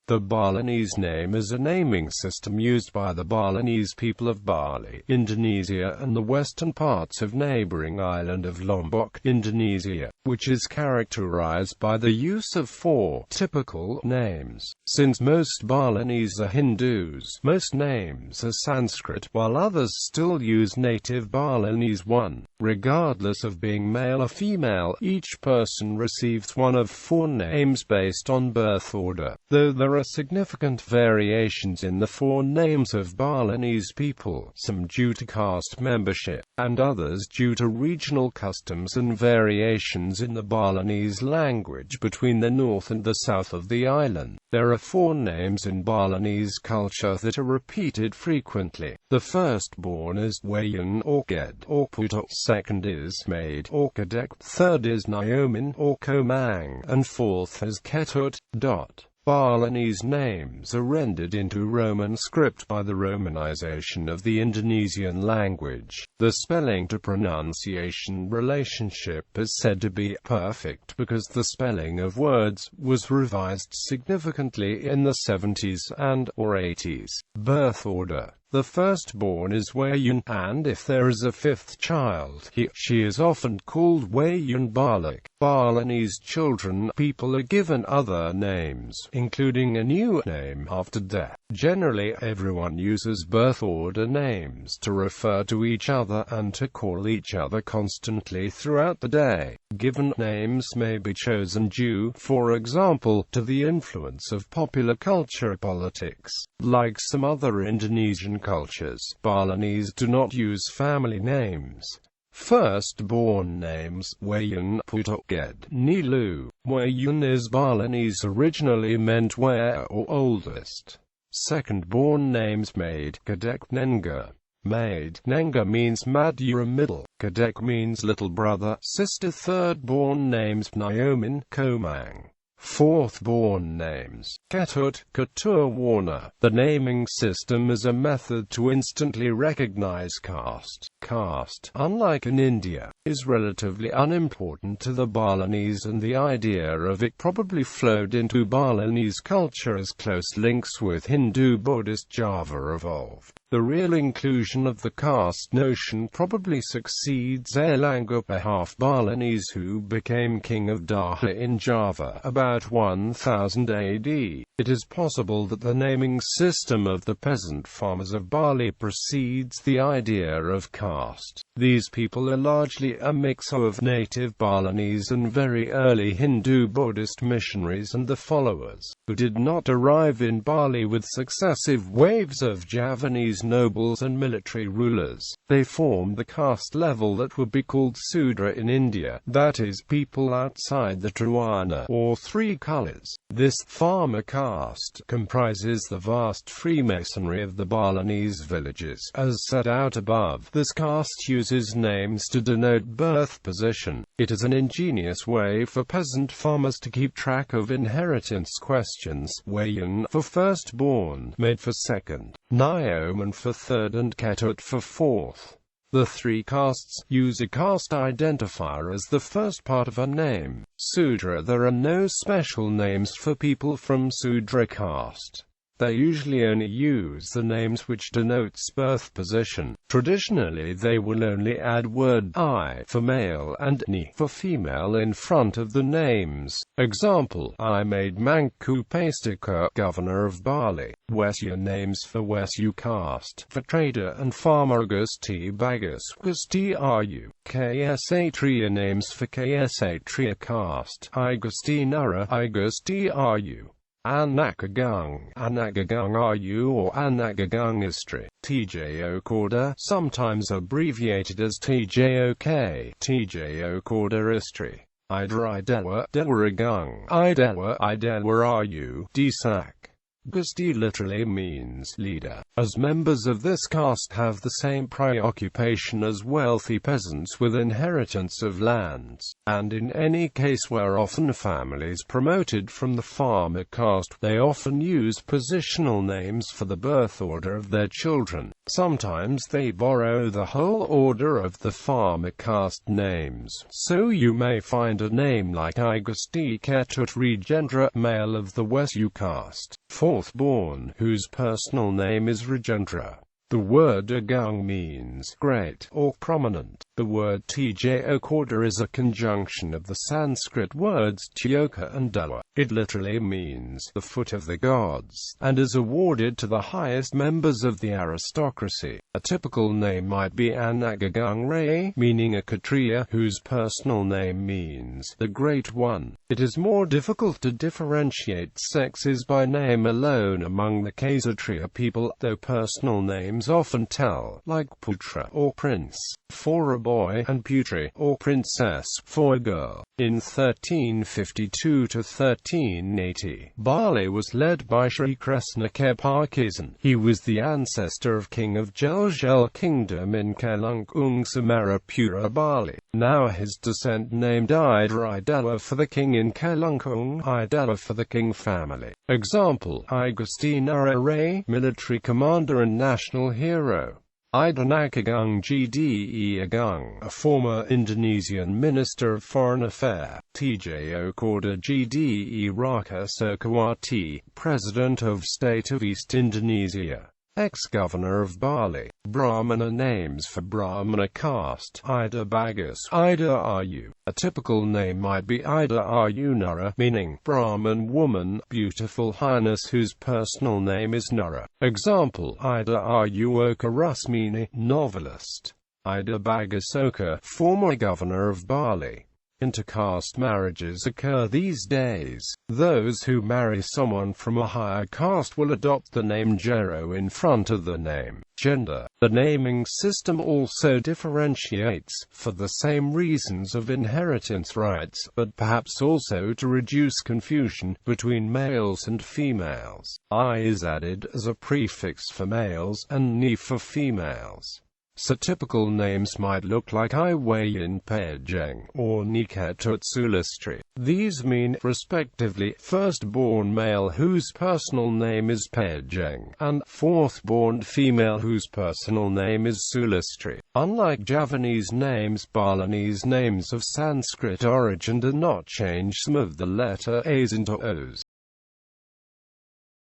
The Balinese name is a naming system used by the Balinese people of Bali, Indonesia and the western parts of neighboring island of Lombok, Indonesia, which is characterized by the use of 4 typical names. Since most Balinese are Hindus, most names are Sanskrit, while others still use native Balinese one. Regardless of being male or female, each person receives one of 4 names based on birth order, though there are significant variations in the 4 names of Balinese people, some due to caste membership, and others due to regional customs and variations in the Balinese language between the north and the south of the island. There are 4 names in Balinese culture that are repeated frequently. The firstborn is Wayun or Ged or Putuk, second is Maid or Kadek, third is Naomin or Komang, and fourth is Ketut. Balinese names are rendered into Roman script by the Romanization of the Indonesian language. The spelling to pronunciation relationship is said to be perfect because the spelling of words was revised significantly in the 70s and/or 80s. Birth order. The firstborn is Wayun, and if there is a 5th child, she is often called Wayun Balik. Balinese people are given other names, including a new name after death. Generally, everyone uses birth order names to refer to each other and to call each other constantly throughout the day. Given names may be chosen due, for example, to the influence of popular culture politics. Like some other Indonesian cultures, Balinese do not use family names. Firstborn names: Wayun, Putuk, Ged, Nilu. Wayun is Balinese originally meant heir or oldest. Secondborn names: Maid, Kadek, Nenga. Maid, Nenga means Madura middle, Kadek means little brother, sister. Thirdborn names: Naomin, Komang. Fourth-born names: Ketut, Ketur Warna. The naming system is a method to instantly recognize caste. Caste, unlike in India, is relatively unimportant to the Balinese, and the idea of it probably flowed into Balinese culture as close links with Hindu-Buddhist Java evolved. The real inclusion of the caste notion probably succeeds Airlangga, half Balinese who became king of Daha in Java about 1000 AD. It is possible that the naming system of the peasant farmers of Bali precedes the idea of caste. These people are largely a mix of native Balinese and very early Hindu-Buddhist missionaries and the followers, who did not arrive in Bali with successive waves of Javanese nobles and military rulers. They formed the caste level that would be called Sudra in India, that is, people outside the Triwana, or 3 colors. This farmer caste comprises the vast Freemasonry of the Balinese villages, as set out above. This caste uses names to denote birth position. It is an ingenious way for peasant farmers to keep track of inheritance questions. Wayun for firstborn, Maid for second, Naomin for third, and Ketut for fourth. The 3 castes use a caste identifier as the first part of a name. Sudra. There are no special names for people from Sudra caste. They usually only use the names which denotes birth position. Traditionally, they will only add word I for male and ni for female in front of the names. Example: I made Mangku Pastika governor of Bali. Wesya names for Wesyu caste, for trader and farmer. Agusti Bagus Gusti Ksatria names for Ksatria caste. Igustinara Igusti Anagagung Ru or Anagagungistri. Tjo Korda, sometimes abbreviated as Tjok, Tjo Korda Istri. Idra Idewa Delwaragung Idewa Ru, Disak. Gusti literally means leader, as members of this caste have the same preoccupation as wealthy peasants with inheritance of lands, and in any case where often families promoted from the farmer caste, they often use positional names for the birth order of their children. Sometimes they borrow the whole order of the farmer caste names. So you may find a name like Agusti Ketut Regendra, male of the Wesu caste, fourth born, whose personal name is Regendra. The word Agung means great or prominent. The word Tjokorda is a conjunction of the Sanskrit words Tyoka and Dawa. It literally means the foot of the gods, and is awarded to the highest members of the aristocracy. A typical name might be Anagagung Ray, meaning a Kshatriya, whose personal name means the Great One. It is more difficult to differentiate sexes by name alone among the Kshatriya people, though personal names often tell, like Putra or Prince, for a boy, and Putri or Princess for a girl. In 1352 to 1380, Bali was led by Sri Krishna Keparkizan. He was the ancestor of King of Jelgel Kingdom in Kelungkung Samarapura, Bali. Now his descent named Idara for the king in Kelungkung, Idara for the king family. Example: Agustinara Ray, military commander and national hero. Idanakagung Gde Agung, a former Indonesian Minister of Foreign Affairs. Tjokorda Gde Raka Sukawati, President of State of East Indonesia. Ex-Governor of Bali. Brahmana names for Brahmana caste: Ida Bagus, Ida Ayu. A typical name might be Ida Ayu Nara, meaning Brahman woman, beautiful highness, whose personal name is Nara. Example: Ida Ayu Oka Rusmini, novelist. Ida Bagus Oka, former governor of Bali. Intercaste marriages occur these days. Those who marry someone from a higher caste will adopt the name Jero in front of the name. Gender. The naming system also differentiates, for the same reasons of inheritance rights, but perhaps also to reduce confusion between males and females. I is added as a prefix for males, and ni for females. So typical names might look like Iwayan Pejeng or Niketut Sulistri. These mean, respectively, firstborn male whose personal name is Pejeng, and fourth-born female whose personal name is Sulistri. Unlike Javanese names, Balinese names of Sanskrit origin do not change some of the letter A's into O's.